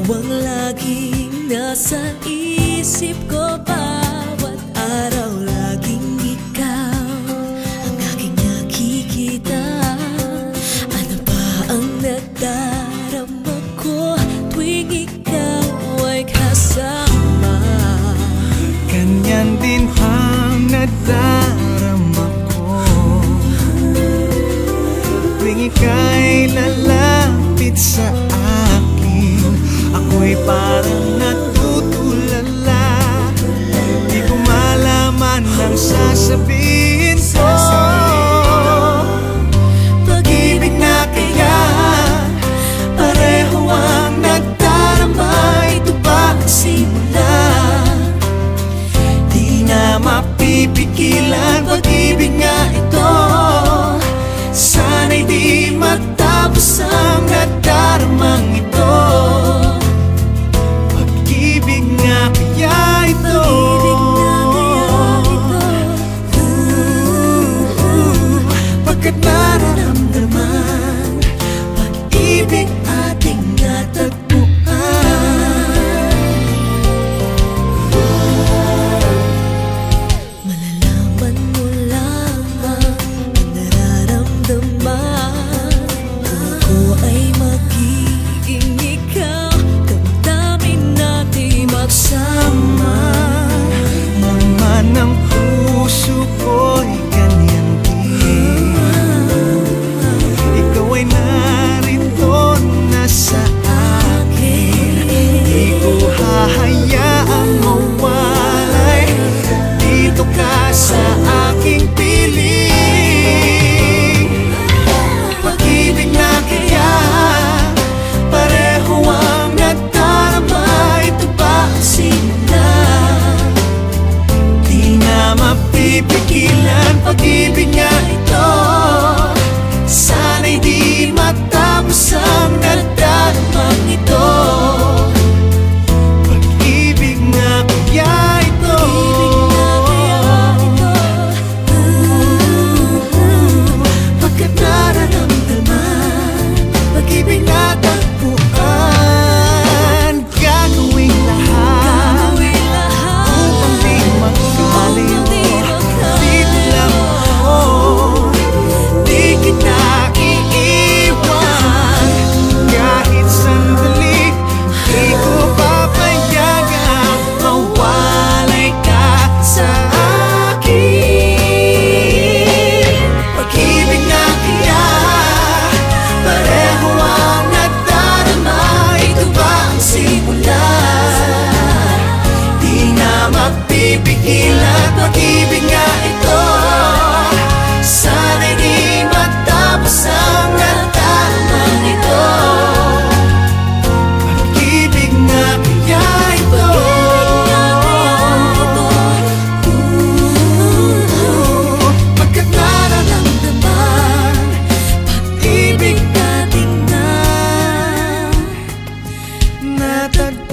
ang laging nasa isip ko. Bawat araw laging ikaw ang aking nakikita. Ano ba ang nadarama ko tuwing ikaw ay kasama? Ganyan din ang nadarama ko tuwing ika'y lalapit sa akin. Ako'y parang natutulala, di ko malaman ang sasabihin ko. Pag-ibig na kaya pareho ang nagdarama. Ito ba ang simula? Di na mapipigilan. Pag-ibig nga ito, sana'y di matapos ang nagdaramang ito. Pag-ibig nga kaya ito, pagkat nararamdaman pag-ibig ating natagpuan. Malalaman mo lamang ang nararamdaman kung ako ay magiging ikaw. Damdamin natin magsama. Naman ang puso ko'y ganyan din. Ikaw ay narito na sa akin. Di ko hahayaang mawalay. Dito ka sa aking piling. Pag-ibig na kaya pareho ang nagdarama. Ito ba ang simula? Di na mapipigilan. Pag-ibig nga ito, sana'y di matapos ang nagdaramang ito. Pag-ibig nga kaya ito, pagkat nararamdaman pag-ibig na tagpuan. Gagawin lahat upang di magkalayo. Dito lang ako, di kita iiwan. Kahit sandali, di ko papayagang mawalay ka sa akin. Pag-ibig na kaya pareho ang nagdarama. Ito ba ang simula? Di na mapipigilan. Pag-ibig nga ito, sana'y di matapos ang nagdaramang ito. Pag-ibig nga kaya ito, pagkat nararamdaman pag-ibig natin na natagpuan.